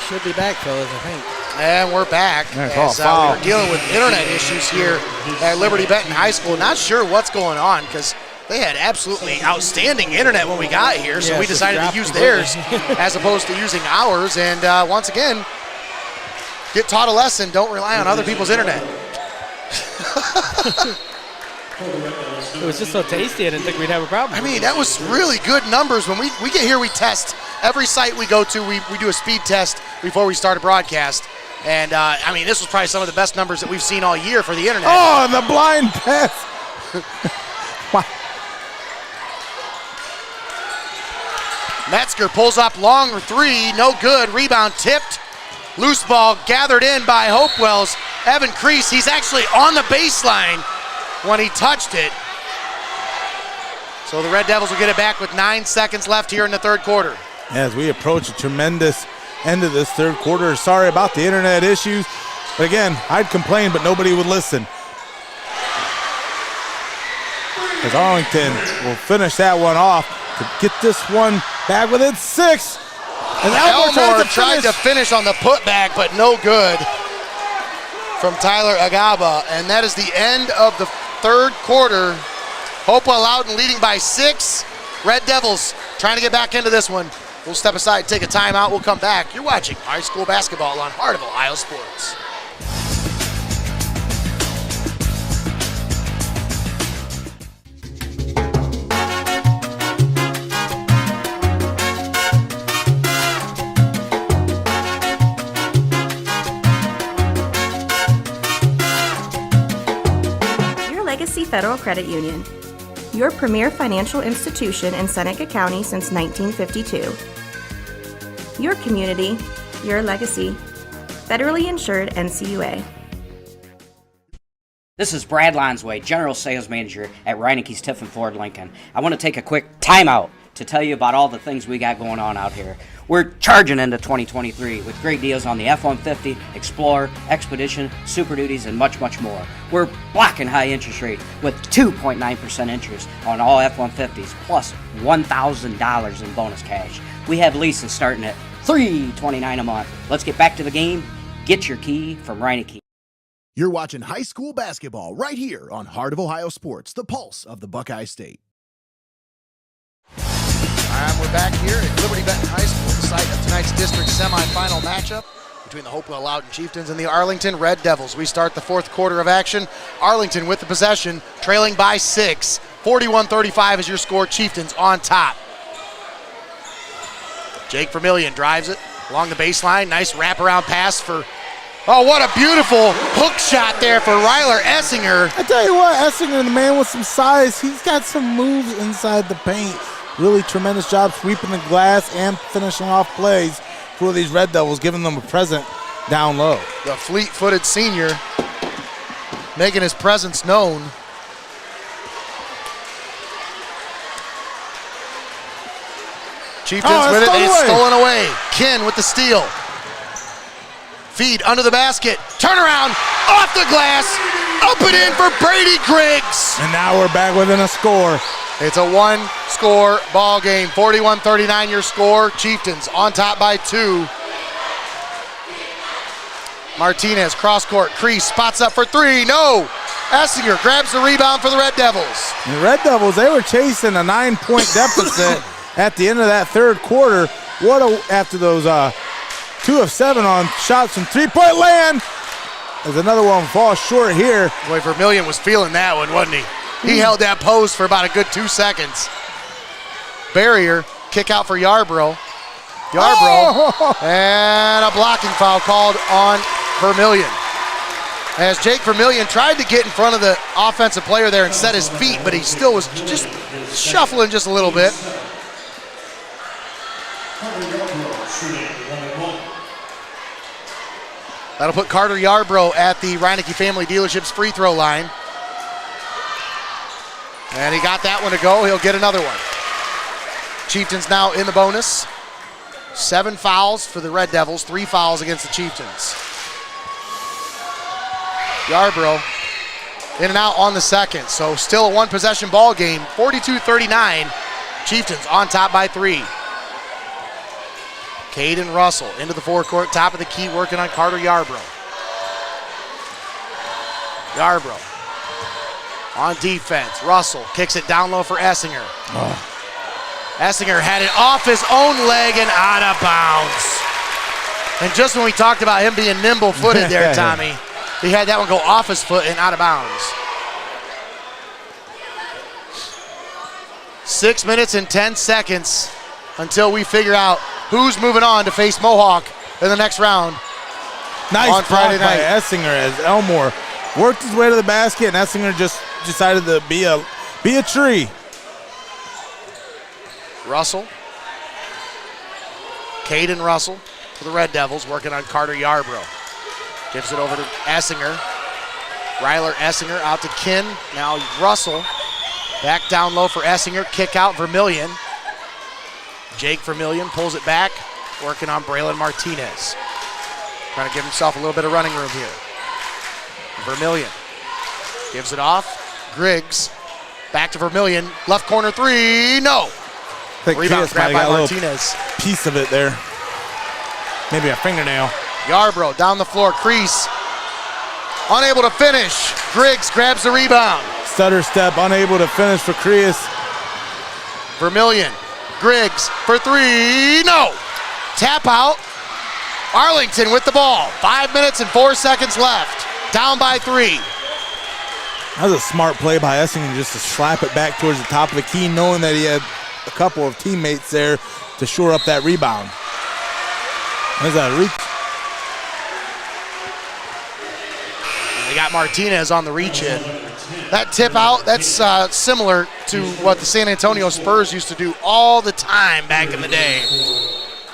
should be back, fellas, I think. And we're back as we're dealing with internet issues here at Liberty-Benton High School. Not sure what's going on because they had absolutely outstanding internet when we got here, so we decided to use theirs as opposed to using ours. And once again, get taught a lesson. Don't rely on other people's internet. It was just so tasty, I didn't think we'd have a problem. I mean, that was really good numbers. When we get here, we test. Every site we go to, we do a speed test before we start a broadcast. And, I mean, this was probably some of the best numbers that we've seen all year for the internet. Oh, and the blind pass. Wow. Metzger pulls up long for three. No good. Rebound tipped. Loose ball gathered in by Hopewell's Evan Crease. He's actually on the baseline when he touched it. So the Red Devils will get it back with 9 seconds left here in the third quarter. As we approach a tremendous end of this third quarter. Sorry about the internet issues. But again, I'd complain, but nobody would listen. As Arlington will finish that one off to get this one back within 6. And Elmore tried to finish on the putback, but no good from Tyler Agaba. And that is the end of the third quarter. Hopewell-Loudon leading by 6. Red Devils trying to get back into this one. We'll step aside, take a timeout. We'll come back. You're watching high school basketball on Heart of Ohio Sports. Your Legacy Federal Credit Union. Your premier financial institution in Seneca County since 1952. Your community, your legacy. Federally insured NCUA. This is Brad Lonsway, General Sales Manager at Reineke's Tiffin Ford Lincoln. I want to take a quick timeout to tell you about all the things we got going on out here. We're charging into 2023 with great deals on the F-150, Explorer, Expedition, Super Duties, and much, much more. We're blocking high interest rates with 2.9% interest on all F-150s, plus $1,000 in bonus cash. We have leases starting at $329 a month. Let's get back to the game. Get your key from Reineke. You're watching high school basketball right here on Heart of Ohio Sports, the pulse of the Buckeye State. We're back here at Liberty-Benton High School, the site of tonight's district semifinal matchup between the Hopewell-Loudon Chieftains and the Arlington Red Devils. We start the fourth quarter of action. Arlington with the possession, trailing by 6. 41-35 is your score. Chieftains on top. Jake Vermillion drives it along the baseline. Nice wraparound pass for, oh, what a beautiful hook shot there for Ryler Essinger. I tell you what, Essinger, the man with some size, he's got some moves inside the paint. Really tremendous job sweeping the glass and finishing off plays for these Red Devils, giving them a present down low. The fleet-footed senior making his presence known. Chieftains with it, it's stolen away. Ken with the steal. Feed under the basket, turnaround, off the glass, up and in for Brady Griggs. And now we're back within a score. It's a one-score ball game. 41-39 your score. Chieftains on top by 2. Martinez, cross-court, Crease spots up for 3. No! Essinger grabs the rebound for the Red Devils. The Red Devils, they were chasing a 9-point deficit at the end of that third quarter. After those 2 of 7 on shots from three-point land. As another one falls short here. Boy, Vermillion was feeling that one, wasn't he? He held that post for about a good 2 seconds. Barrier, kick out for Yarbrough. And a blocking foul called on Vermillion. As Jake Vermillion tried to get in front of the offensive player there and set his feet, but he still was just shuffling just a little bit. That'll put Carter Yarbrough at the Reineke Family Dealerships free throw line. And he got that one to go. He'll get another one. Chieftains now in the bonus. 7 fouls for the Red Devils, 3 fouls against the Chieftains. Yarbrough in and out on the second, so still a one-possession ball game. 42-39, Chieftains on top by 3. Caden Russell into the forecourt, top of the key, working on Carter Yarbrough. Yarbrough on defense. Russell kicks it down low for Essinger. Essinger had it off his own leg and out of bounds. And just when we talked about him being nimble-footed there, Tommy, he had that one go off his foot and out of bounds. 6 minutes and 10 seconds until we figure out who's moving on to face Mohawk in the next round. Nice on Friday block by night. Essinger as Elmore worked his way to the basket, and Essinger just decided to be a tree. Russell. Caden Russell for the Red Devils, working on Carter Yarbrough. Gives it over to Essinger. Ryler Essinger out to Kin. Now Russell back down low for Essinger. Kick out Vermillion. Jake Vermillion pulls it back, working on Braylon Martinez. Trying to give himself a little bit of running room here. Vermillion gives it off. Griggs back to Vermillion. Left corner three. No. I think Rebound Kiss grabbed might by have got a little Martinez. piece of it there. Maybe a fingernail. Yarbrough down the floor, crease. Unable to finish. Griggs grabs the rebound. Stutter step, unable to finish for Creas. Vermillion. Griggs for three. No. Tap out. Arlington with the ball. 5 minutes and 4 seconds left. Down by 3. That was a smart play by Essinger just to slap it back towards the top of the key, knowing that he had a couple of teammates there to shore up that rebound. There's a reach. They got Martinez on the reach in. That tip out, that's similar to what the San Antonio Spurs used to do all the time back in the day.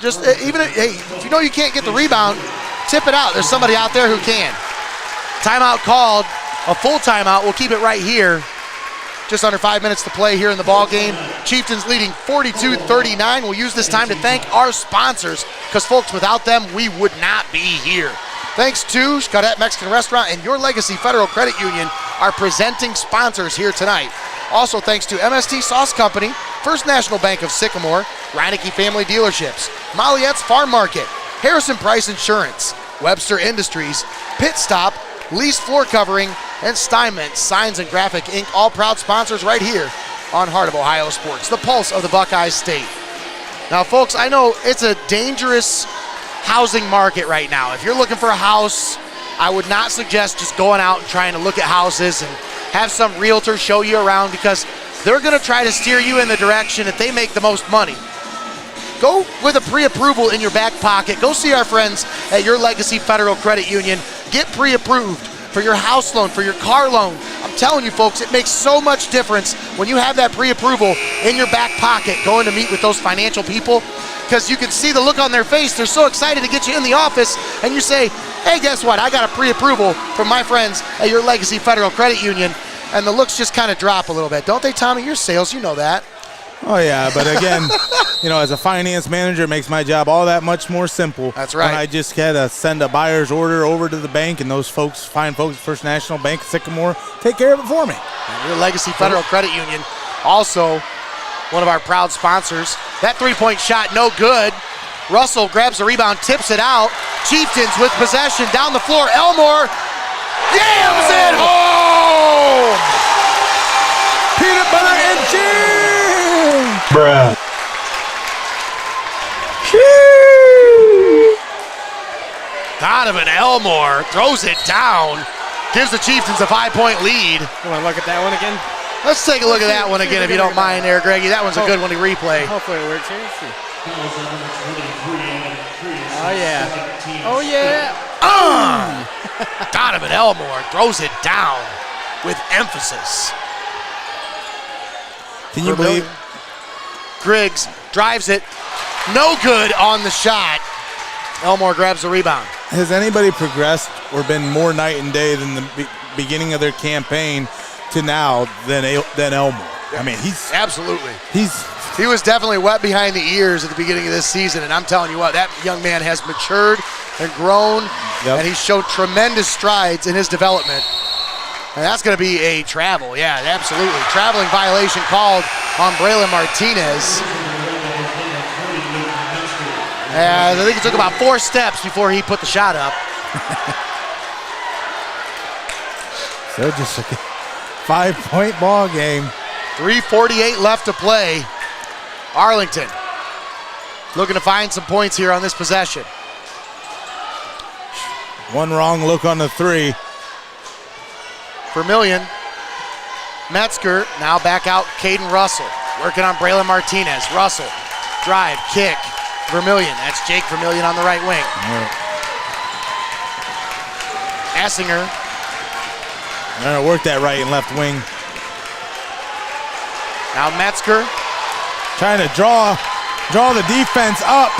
Just even if you know you can't get the rebound, tip it out. There's somebody out there who can. Timeout called, a full timeout. We'll keep it right here. Just under 5 minutes to play here in the ball game. Chieftains leading 42-39. We'll use this time to thank our sponsors, because folks, without them, we would not be here. Thanks to Xcaret Mexican Restaurant and Your Legacy Federal Credit Union, our presenting sponsors here tonight. Also thanks to MST Sauce Company, First National Bank of Sycamore, Reineke Family Dealerships, Molyet's Farm Market, Harrison Price Insurance, Webster Industries, Pit Stop, Lease Floor Covering, and Steinmetz Signs and Graphic Inc., all proud sponsors right here on Heart of Ohio Sports, the pulse of the Buckeye State. Now, folks, I know it's a dangerous housing market right now. If you're looking for a house, I would not suggest just going out and trying to look at houses and have some realtor show you around, because they're going to try to steer you in the direction that they make the most money. Go with a pre-approval in your back pocket. Go see our friends at Your Legacy Federal Credit Union. Get pre-approved for your house loan, for your car loan. I'm telling you, folks, it makes so much difference when you have that pre-approval in your back pocket going to meet with those financial people, because you can see the look on their face. They're so excited to get you in the office, and you say, hey, guess what? I got a pre-approval from my friends at Your Legacy Federal Credit Union, and the looks just kind of drop a little bit. Don't they, Tommy? You're sales, you know that. Oh, yeah, but again, you know, as a finance manager, it makes my job all that much more simple. That's right. When I just had to send a buyer's order over to the bank, and those folks, fine folks at First National Bank, Sycamore, take care of it for me. And Your Legacy Federal Credit Union, also one of our proud sponsors. That three-point shot, no good. Russell grabs the rebound, tips it out. Chieftains with possession down the floor. Elmore jams it home! Peanut butter and jam! Bruh. Donovan Elmore throws it down, gives the Chieftains a 5-point lead. You want to look at that one again? Let's take a look at that one again, if you don't mind there, Greggy. That one's a good one to replay. Hopefully it works here. Let's see. Oh, yeah. Oh, yeah. Donovan Elmore throws it down with emphasis. Can you believe? Griggs drives it. No good on the shot. Elmore grabs the rebound. Has anybody progressed or been more night and day than the beginning of their campaign to now than Elmore? I mean, He was definitely wet behind the ears at the beginning of this season, and I'm telling you what, that young man has matured and grown, and he's showed tremendous strides in his development. And that's going to be a travel, yeah, absolutely. Traveling violation called on Braylon Martinez. I think it took about 4 steps before he put the shot up. So just a 5-point ball game. 3:48 left to play. Arlington looking to find some points here on this possession. One wrong look on the 3. Vermillion. Metzger now back out. Caden Russell working on Braylon Martinez. Russell, drive, kick. Vermillion, that's Jake Vermillion on the right wing. Essinger. Work that right and left wing. Now Metzger. Trying to draw the defense up.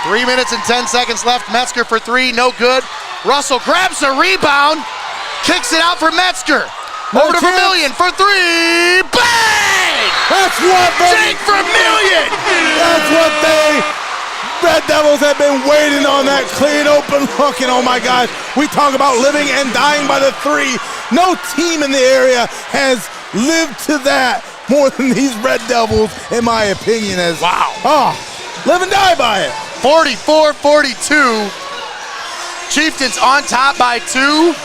3 minutes and 10 seconds left. Metzger for 3, no good. Russell grabs the rebound, kicks it out for Metzger. Over to Vermillion for 3, bang! That's what Jake Vermillion! That's what Red Devils have been waiting on, that clean open look, and oh my gosh, we talk about living and dying by the 3. No team in the area has lived to that more than these Red Devils, in my opinion. Live and die by it. 44-42. Chieftains on top by 2.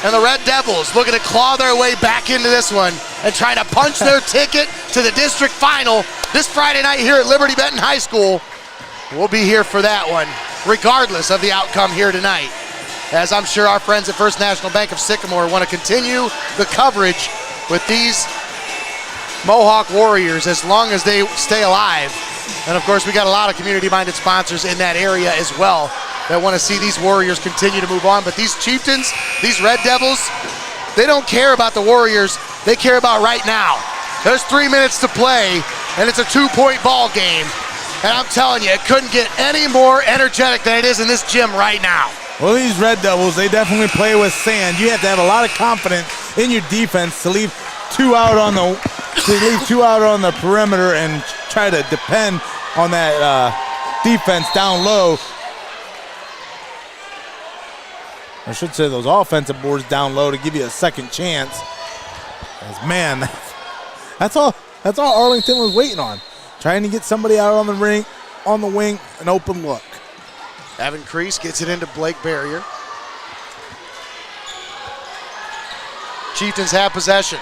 And the Red Devils looking to claw their way back into this one and trying to punch their ticket to the district final this Friday night here at Liberty-Benton High School. We'll be here for that one, regardless of the outcome here tonight, as I'm sure our friends at First National Bank of Sycamore want to continue the coverage with these Mohawk Warriors as long as they stay alive. And of course, we got a lot of community-minded sponsors in that area as well that want to see these Warriors continue to move on. But these Chieftains, these Red Devils, they don't care about the Warriors. They care about right now. There's 3 minutes to play, and it's a 2-point ball game. And I'm telling you, it couldn't get any more energetic than it is in this gym right now. Well, these Red Devils, they definitely play with sand. You have to have a lot of confidence in your defense to leave 2 out on the perimeter and try to depend on that defense down low. I should say those offensive boards down low to give you a second chance. As man, that's all Arlington was waiting on. Trying to get somebody out on the ring, on the wing, an open look. Evan Crease gets it into Blake Barrier. Chieftains have possession.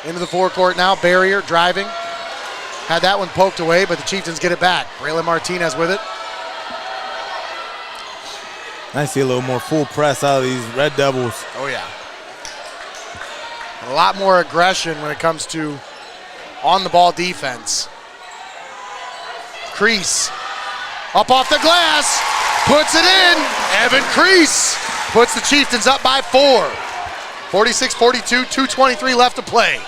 Into the forecourt now, Barrier driving. Had that one poked away, but the Chieftains get it back. Braylon Martinez with it. I see a little more full press out of these Red Devils. Oh, yeah. A lot more aggression when it comes to on-the-ball defense. Crease up off the glass, puts it in. Evan Crease puts the Chieftains up by 4. 46-42, 2:23 left to play.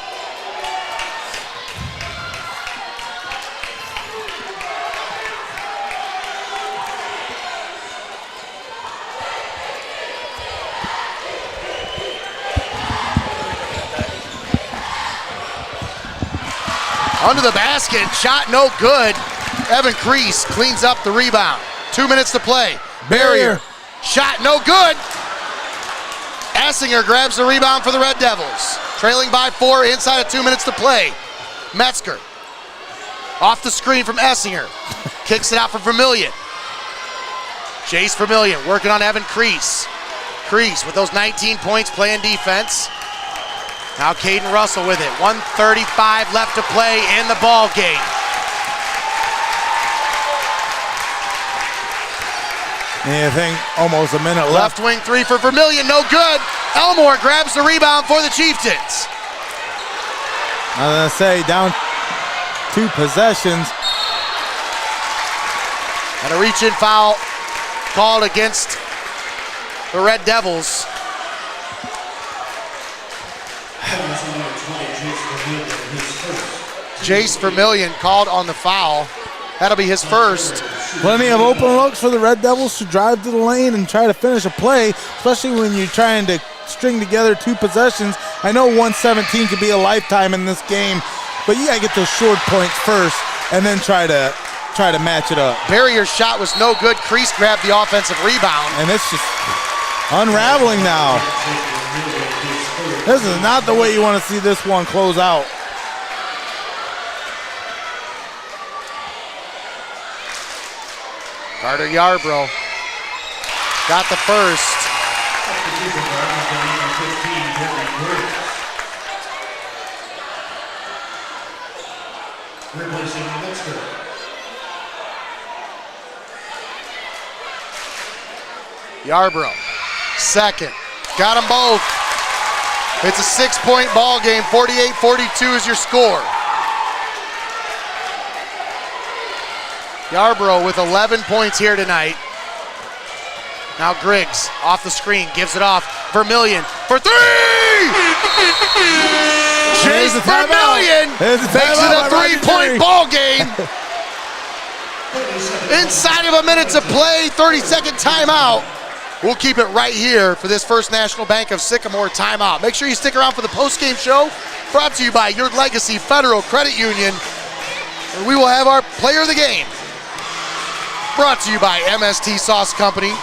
Under the basket, shot no good. Evan Crease cleans up the rebound. 2 minutes to play. Barrier, shot no good. Essinger grabs the rebound for the Red Devils. Trailing by 4 inside of 2 minutes to play. Metzger off the screen from Essinger. Kicks it out for Vermillion. Jace Vermillion working on Evan Crease. Crease with those 19 points playing defense. Now Caden Russell with it. 1:35 left to play in the ball game. Anything, almost a minute Left left. wing 3 for Vermillion, no good. Elmore grabs the rebound for the Chieftains. I was gonna say, down 2 possessions. And a reach-in foul called against the Red Devils. Jace Vermillion called on the foul. That'll be his first. Plenty of open looks for the Red Devils to drive to the lane and try to finish a play, especially when you're trying to string together 2 possessions. I know 117 could be a lifetime in this game, but you gotta get those short points first and then try to match it up. Barrier's shot was no good. Crease grabbed the offensive rebound. And it's just unraveling now. This is not the way you want to see this one close out. Carter Yarbrough got the first. Replacing Webster. Yarbrough, second. Got them both. It's a 6-point ball game. 48-42 is your score. Yarbrough with 11 points here tonight. Now Griggs off the screen, gives it off. Vermillion for three! Chase Vermillion makes it a 3-point ball game. Inside of a minute to play, 30-second timeout. We'll keep it right here for this First National Bank of Sycamore timeout. Make sure you stick around for the post-game show, brought to you by Your Legacy Federal Credit Union. And we will have our player of the game, brought to you by MST Sauce Company.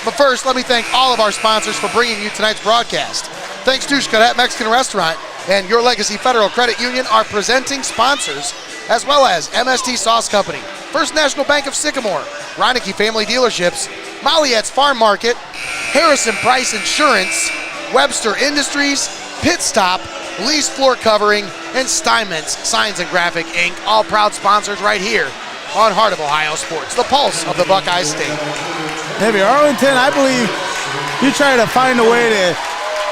But first, let me thank all of our sponsors for bringing you tonight's broadcast. Thanks to Xcaret Mexican Restaurant and Your Legacy Federal Credit Union, our presenting sponsors, as well as MST Sauce Company, First National Bank of Sycamore, Reineke Family Dealerships, Molyet's Farm Market, Harrison Price Insurance, Webster Industries, Pit Stop, Lease Floor Covering, and Steinmetz Signs and Graphic Inc., all proud sponsors right here on Heart of Ohio Sports, the pulse of the Buckeye State. Maybe Arlington, I believe you try to find a way to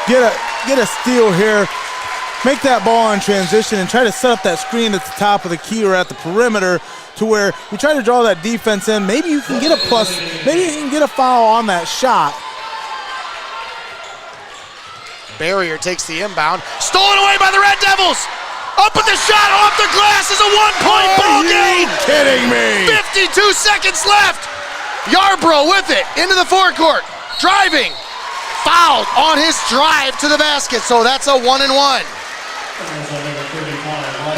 get a steal here, make that ball in transition and try to set up that screen at the top of the key or at the perimeter to where you try to draw that defense in. Maybe you can get a plus, maybe you can get a foul on that shot. Barrier takes the inbound, stolen away by the Red Devils. Up with the shot off the glass is a 1-point ball game. Kidding me? 52 seconds left. Yarbrough with it into the forecourt, driving, fouled on his drive to the basket, so that's a 1-and-1.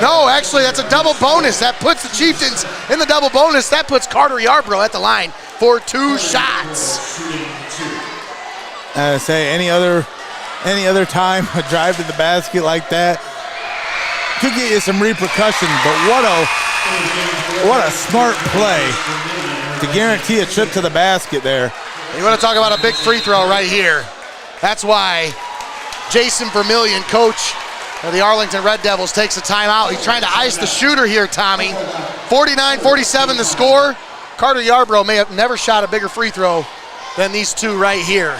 No, actually, that's a double bonus. That puts the Chieftains in the double bonus. That puts Carter Yarbrough at the line for 2 shots. Say any other time a drive to the basket like that could get you some repercussions, but what a smart play to guarantee a trip to the basket there. You want to talk about a big free throw right here. That's why Jason Vermillion, coach of the Arlington Red Devils, takes a timeout. He's trying to ice the shooter here, Tommy. 49-47 the score. Carter Yarbrough may have never shot a bigger free throw than these two right here,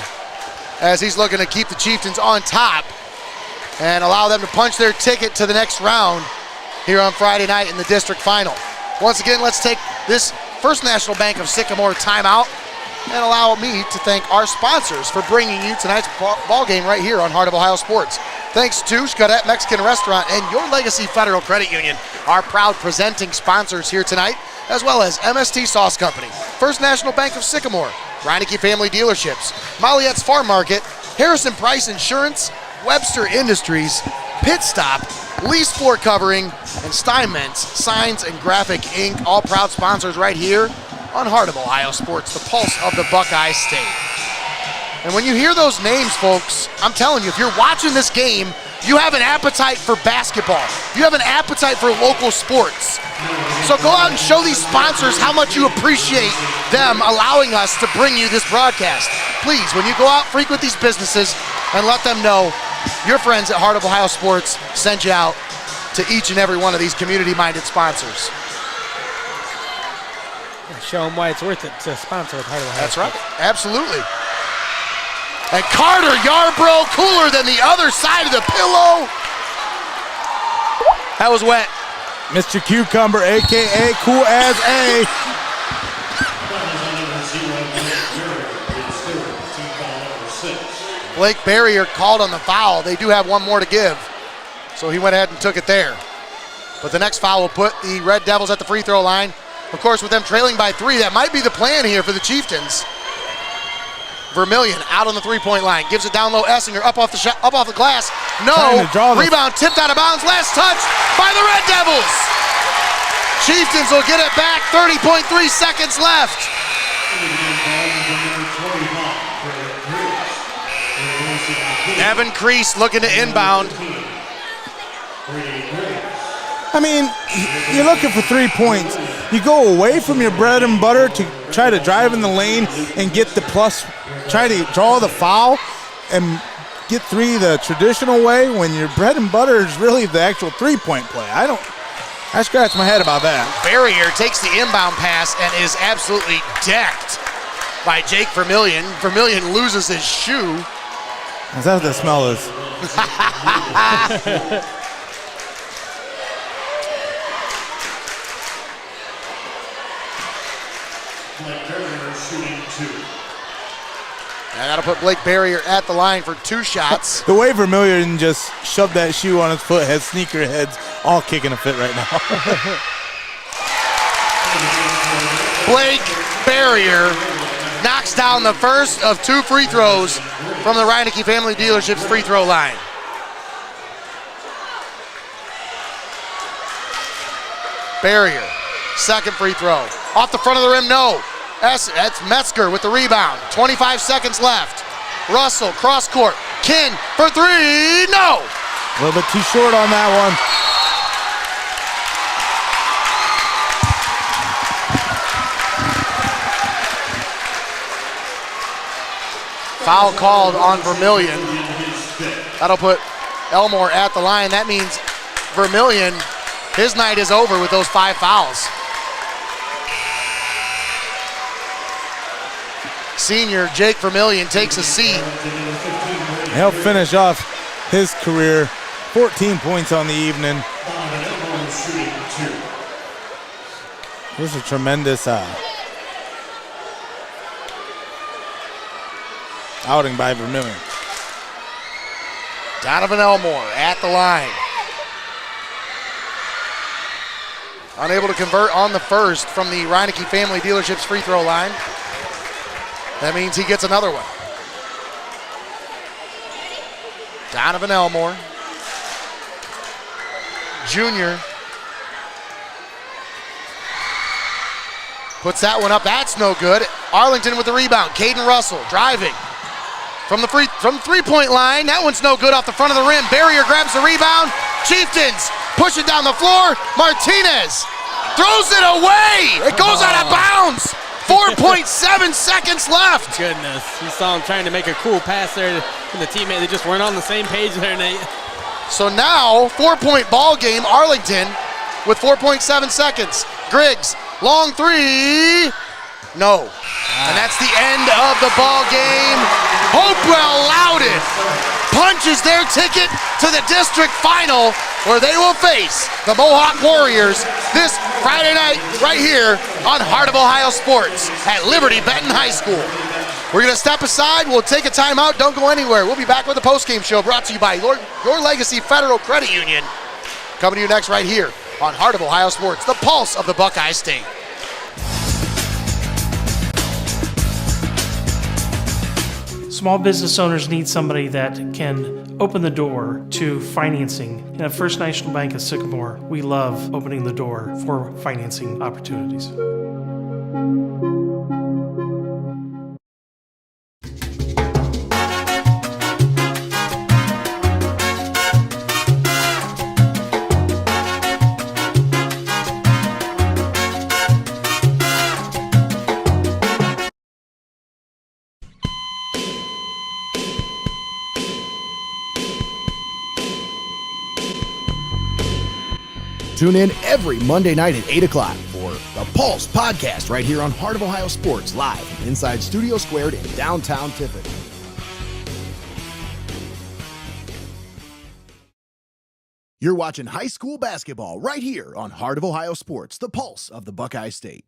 as he's looking to keep the Chieftains on top and allow them to punch their ticket to the next round here on Friday night in the district final. Once again, let's take this First National Bank of Sycamore timeout and allow me to thank our sponsors for bringing you tonight's ball game right here on Heart of Ohio Sports. Thanks to Xcaret Mexican Restaurant and Your Legacy Federal Credit Union, our proud presenting sponsors here tonight, as well as MST Sauce Company, First National Bank of Sycamore, Reineke Family Dealerships, Molyet's Farm Market, Harrison Price Insurance, Webster Industries, Pit Stop, Lease Floor Covering, and Steinmetz Signs and Graphic Inc., all proud sponsors right here on Heart of Ohio Sports, the pulse of the Buckeye State. And when you hear those names, folks, I'm telling you, if you're watching this game, you have an appetite for basketball. You have an appetite for local sports. So go out and show these sponsors how much you appreciate them allowing us to bring you this broadcast. Please, when you go out, frequent these businesses and let them know your friends at Heart of Ohio Sports sent you out to each and every one of these community-minded sponsors. Show them why it's worth it to sponsor with Heart of Ohio. That's right, absolutely. And Carter Yarbrough, cooler than the other side of the pillow. That was wet. Mr. Cucumber, a.k.a. Cool as A. Blake Barrier called on the foul. They do have one more to give, so he went ahead and took it there. But the next foul will put the Red Devils at the free throw line. Of course, with them trailing by 3, that might be the plan here for the Chieftains. Vermillion out on the three-point line, gives it down low. Essinger up off the glass. No, rebound tipped out of bounds. Last touch by the Red Devils. Chieftains will get it back. 30.3 seconds left. Evan Crease looking to inbound. I mean, you're looking for 3 points. You go away from your bread and butter to try to drive in the lane and get the plus, try to draw the foul and get three the traditional way when your bread and butter is really the actual three-point play. I scratch my head about that. Barrier takes the inbound pass and is absolutely decked by Jake Vermillion. Vermillion loses his shoe. Is that what the smell is? I gotta put Blake Barrier at the line for 2 shots. The way Vermillion just shoved that shoe on his foot has sneaker heads all kicking a fit right now. Blake Barrier knocks down the first of 2 free throws from the Reineke Family Dealership's free throw line. Barrier, second free throw. Off the front of the rim, no. That's Metzger with the rebound. 25 seconds left. Russell, cross court. Kin for 3, no. A little bit too short on that one. Foul called on Vermillion. That'll put Elmore at the line. That means Vermillion, his night is over with those 5 fouls. Senior Jake Vermillion takes a seat. He'll finish off his career. 14 points on the evening. This is a tremendous outing by Vermillion. Donovan Elmore at the line. Unable to convert on the first from the Reineke Family Dealership's free throw line. That means he gets another one. Donovan Elmore, Jr. puts that one up. That's no good. Arlington with the rebound. Caden Russell driving from the three-point line. That one's no good off the front of the rim. Barrier grabs the rebound. Chieftains push it down the floor. Martinez throws it away. It goes out of bounds. 4.7 seconds left. Goodness, you saw him trying to make a cool pass there, and the teammate, they just weren't on the same page there, Nate. So now, 4-point ball game, Arlington with 4.7 seconds. Griggs, long 3, no. And that's the end of the ball game. Hopewell-Loudon punches their ticket to the district final, where they will face the Mohawk Warriors this Friday night right here on Heart of Ohio Sports at Liberty-Benton High School. We're going to step aside. We'll take a timeout. Don't go anywhere. We'll be back with the postgame show brought to you by Your Legacy Federal Credit Union. Coming to you next right here on Heart of Ohio Sports, the pulse of the Buckeye State. Small business owners need somebody that can open the door to financing. And at First National Bank of Sycamore, we love opening the door for financing opportunities. Tune in every Monday night at 8 o'clock for the Pulse podcast right here on Heart of Ohio Sports, live from inside Studio Squared in downtown Tiffin. You're watching high school basketball right here on Heart of Ohio Sports, the pulse of the Buckeye State.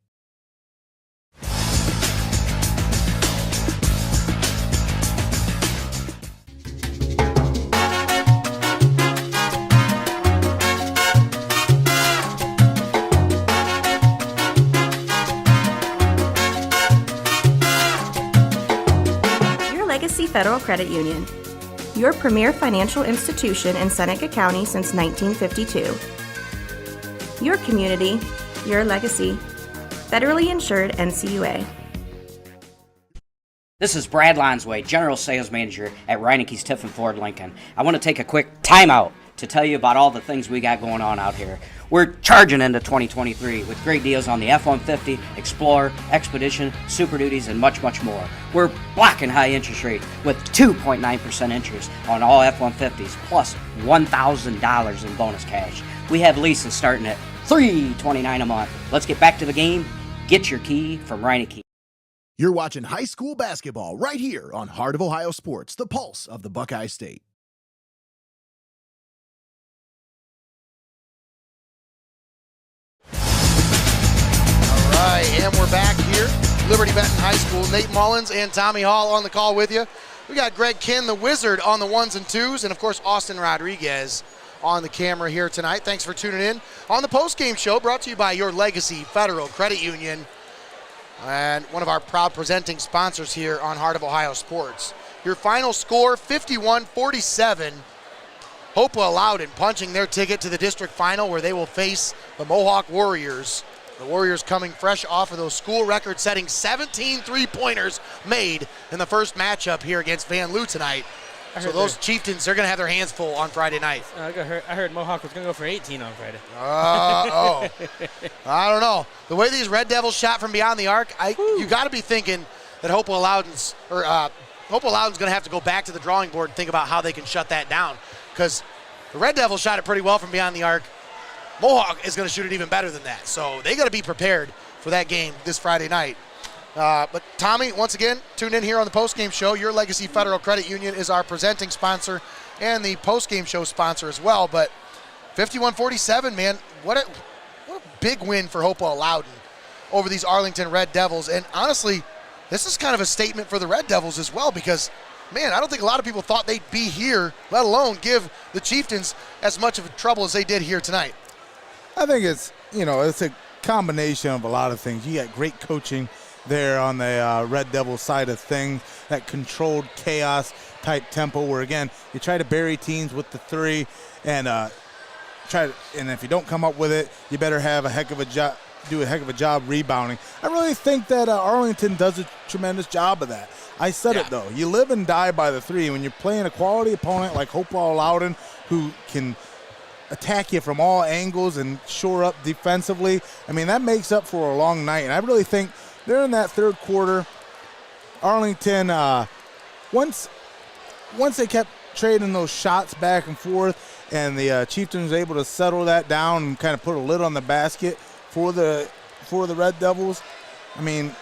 Legacy Federal Credit Union, your premier financial institution in Seneca County since 1952. Your community, your legacy. Federally insured NCUA. This is Brad Lonsway, General Sales Manager at Reineke's Tiffin Ford Lincoln. I want to take a quick timeout to tell you about all the things we got going on out here. We're charging into 2023 with great deals on the F-150, Explorer, Expedition, Super Duties, and much, much more. We're blocking high interest rate with 2.9% interest on all F-150s, plus $1,000 in bonus cash. We have leases starting at $329 a month. Let's get back to the game. Get your key from Reineke. You're watching high school basketball right here on Heart of Ohio Sports, the pulse of the Buckeye State. All right, and we're back here. Liberty-Benton High School. Nate Mullins and Tommy Hall on the call with you. We got Greg Kinn, the Wizard, on the ones and twos, and of course Austin Rodriguez on the camera here tonight. Thanks for tuning in on the post-game show, brought to you by your Legacy Federal Credit Union and one of our proud presenting sponsors here on Heart of Ohio Sports. Your final score, 51-47. Hopewell-Loudon punching their ticket to the district final, where they will face the Mohawk Warriors. The Warriors coming fresh off of those school record-setting 17 three-pointers made in the first matchup here against Van Loo tonight. So those Chieftains, they're going to have their hands full on Friday night. I heard Mohawk was going to go for 18 on Friday. I don't know. The way these Red Devils shot from beyond the arc, you got to be thinking that Hopewell-Loudon's going to have to go back to the drawing board and think about how they can shut that down, because the Red Devils shot it pretty well from beyond the arc. Mohawk is going to shoot it even better than that. So they got to be prepared for that game this Friday night. But Tommy, once again, tune in here on the postgame show. Your Legacy Federal Credit Union is our presenting sponsor and the postgame show sponsor as well. But 51-47, man, what a big win for Hopewell-Loudon over these Arlington Red Devils. And honestly, this is kind of a statement for the Red Devils as well, because, man, I don't think a lot of people thought they'd be here, let alone give the Chieftains as much of a trouble as they did here tonight. I think it's a combination of a lot of things. You got great coaching there on the Red Devil side of things, that controlled chaos type tempo where, again, you try to bury teams with the three and and if you don't come up with it, you better have do a heck of a job rebounding. I really think that Arlington does a tremendous job of that. I said it, though. You live and die by the three. When you're playing a quality opponent like Hopewell-Loudon, who can attack you from all angles and shore up defensively, I mean, that makes up for a long night. And I really think they're in that third quarter. Arlington, once they kept trading those shots back and forth, and the Chieftains were able to settle that down and kind of put a lid on the basket for the Red Devils. I mean,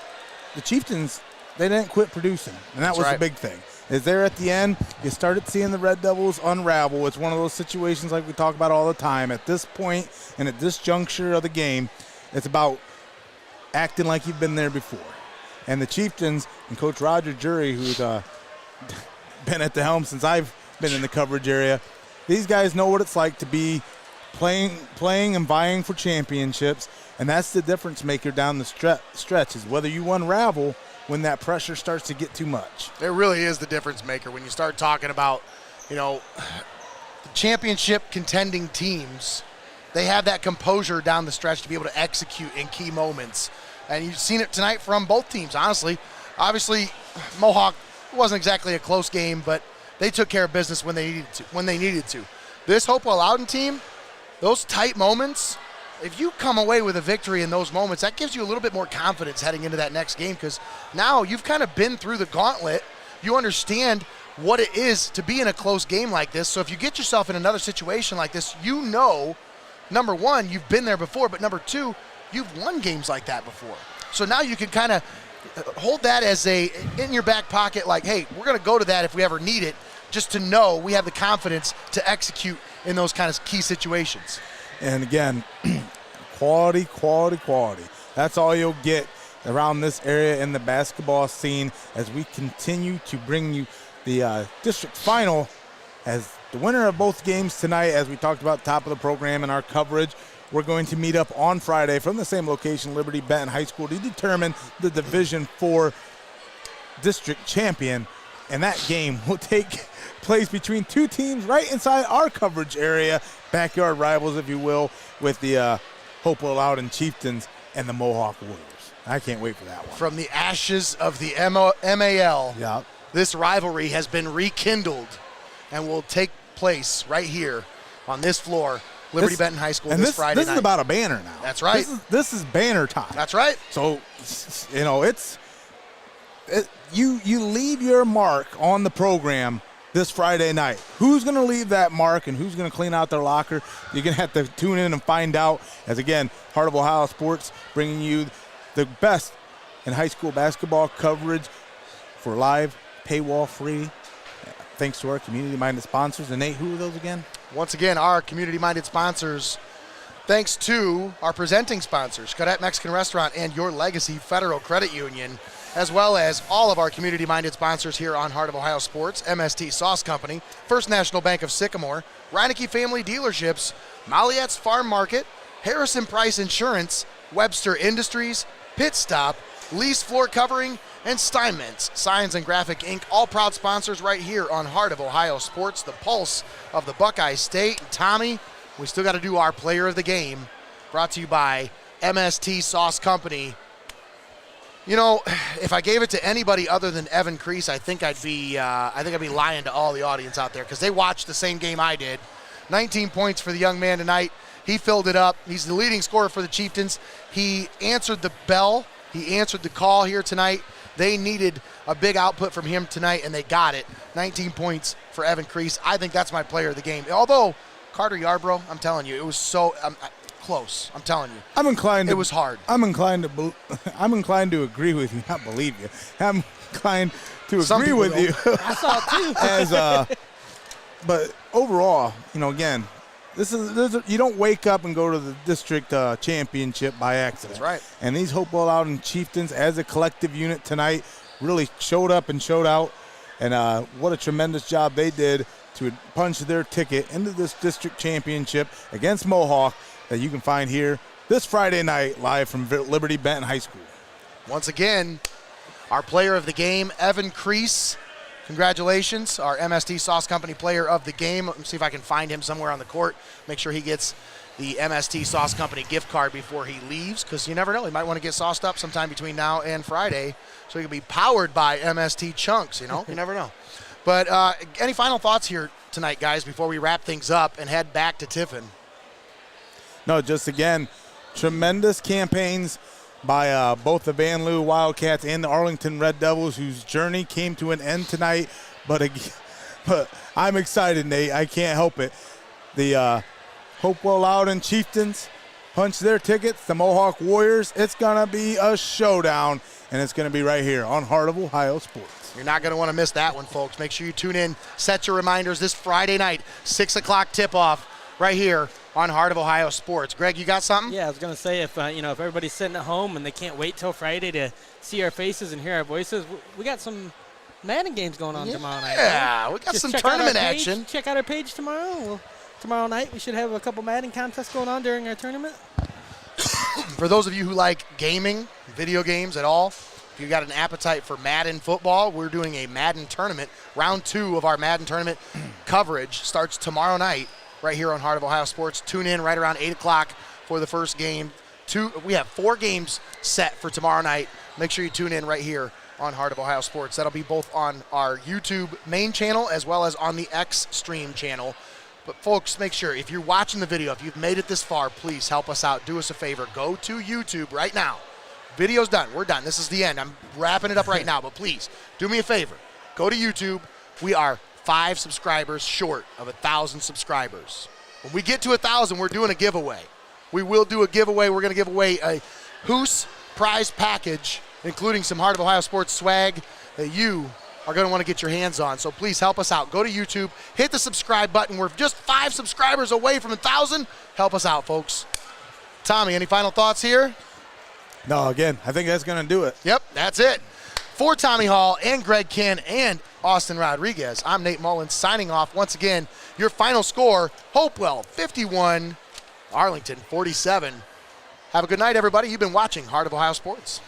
the Chieftains, they didn't quit producing, and that was the big thing. Is there at the end, you started seeing the Red Devils unravel. It's one of those situations like we talk about all the time. At this point and at this juncture of the game, it's about acting like you've been there before. And the Chieftains and Coach Roger Jury, who's been at the helm since I've been in the coverage area, these guys know what it's like to be playing and vying for championships, and that's the difference maker down the stretch, is whether you unravel when that pressure starts to get too much. It really is the difference maker when you start talking about, the championship contending teams. They have that composure down the stretch to be able to execute in key moments. And you've seen it tonight from both teams, honestly. Obviously, Mohawk wasn't exactly a close game, but they took care of business when they needed to. This Hopewell-Loudon team, those tight moments, if you come away with a victory in those moments, that gives you a little bit more confidence heading into that next game, because now you've kind of been through the gauntlet. You understand what it is to be in a close game like this. So if you get yourself in another situation like this, number one, you've been there before, but number two, you've won games like that before. So now you can kind of hold that as in your back pocket, like, hey, we're going to go to that if we ever need it, just to know we have the confidence to execute in those kind of key situations. And again, quality. That's all you'll get around this area in the basketball scene as we continue to bring you the district final, as the winner of both games tonight, as we talked about top of the program in our coverage. We're going to meet up on Friday from the same location, Liberty-Benton High School, to determine the Division IV district champion. And that game will take place between two teams right inside our coverage area, backyard rivals, if you will, with the Hopewell-Loudon Chieftains and the Mohawk Warriors. I can't wait for that one. From the ashes of the MAL, this rivalry has been rekindled and will take place right here on this floor, Liberty-Benton High School, and this Friday night. This is about a banner now. That's right. This is banner time. That's right. So, you leave your mark on the program this Friday night. Who's going to leave that mark and who's going to clean out their locker? You're going to have to tune in and find out. As again, Heart of Ohio Sports bringing you the best in high school basketball coverage for live, paywall free. Thanks to our community-minded sponsors. And Nate, who are those again? Once again, our community-minded sponsors. Thanks to our presenting sponsors, Cadet Mexican Restaurant and Your Legacy Federal Credit Union, as well as all of our community-minded sponsors here on Heart of Ohio Sports, MST Sauce Company, First National Bank of Sycamore, Reineke Family Dealerships, Molyet's Farm Market, Harrison Price Insurance, Webster Industries, Pit Stop, Lease Floor Covering, and Steinmetz Signs and Graphic Inc., all proud sponsors right here on Heart of Ohio Sports, the pulse of the Buckeye State. And Tommy, we still got to do our player of the game, brought to you by MST Sauce Company. You know, if I gave it to anybody other than Evan Crease, I think I'd be lying to all the audience out there because they watched the same game I did. 19 points for the young man tonight. He filled it up. He's the leading scorer for the Chieftains. He answered the bell. He answered the call here tonight. They needed a big output from him tonight, and they got it. 19 points for Evan Crease. I think that's my player of the game. Although, Carter Yarbrough, I'm telling you, it was so close. I'm telling you. It was hard. I'm inclined to agree with you, not believe you. I'm inclined to Some agree with people you. I saw it too. But overall, again, you don't wake up and go to the district championship by accident. That's right. And these Hopewell-Loudon Chieftains, as a collective unit tonight, really showed up and showed out. And what a tremendous job they did to punch their ticket into this district championship against Mohawk that you can find here this Friday night live from Liberty-Benton High School. Once again, our player of the game, Evan Crease. Congratulations, our MST Sauce Company player of the game. Let me see if I can find him somewhere on the court. Make sure he gets the MST Sauce Company gift card before he leaves, because you never know. He might want to get sauced up sometime between now and Friday, so he can be powered by MST Chunks, You never know. But any final thoughts here tonight, guys, before we wrap things up and head back to Tiffin? No, just again, tremendous campaigns by both the Van Leeuwen Wildcats and the Arlington Red Devils, whose journey came to an end tonight. But I'm excited, Nate. I can't help it. The Hopewell-Loudon Chieftains punch their tickets. The Mohawk Warriors. It's going to be a showdown, and it's going to be right here on Heart of Ohio Sports. You're not going to want to miss that one, folks. Make sure you tune in. Set your reminders this Friday night, 6 o'clock tip-off right here on Heart of Ohio Sports. Greg, you got something? Yeah, I was going to say, if everybody's sitting at home and they can't wait till Friday to see our faces and hear our voices, we got some Madden games going on tomorrow night. Yeah, right? we got Just some check out tournament our page, action. Check out our page tomorrow. Tomorrow night we should have a couple Madden contests going on during our tournament. For those of you who like gaming, video games at all, if you got an appetite for Madden football, we're doing a Madden tournament. Round 2 of our Madden tournament coverage starts tomorrow night right here on Heart of Ohio Sports. Tune in right around 8 o'clock for the first game. We have 4 games set for tomorrow night. Make sure you tune in right here on Heart of Ohio Sports. That'll be both on our YouTube main channel as well as on the Xstream channel. But folks, make sure, if you're watching the video, if you've made it this far, please help us out. Do us a favor. Go to YouTube right now. Video's done. We're done. This is the end. I'm wrapping it up right now, but please do me a favor. Go to YouTube. We are 5 subscribers short of 1,000 subscribers. When we get to 1,000, we're doing a giveaway. We will do a giveaway. We're going to give away a Hoos prize package, including some Heart of Ohio Sports swag that you are going to want to get your hands on. So please help us out. Go to YouTube, hit the subscribe button. We're just 5 subscribers away from 1,000. Help us out, folks. Tommy, any final thoughts here? No, again, I think that's going to do it. Yep, that's it. For Tommy Hall and Greg Kinn and Austin Rodriguez, I'm Nate Mullins signing off. Once again, your final score, Hopewell 51, Arlington 47. Have a good night, everybody. You've been watching Heart of Ohio Sports.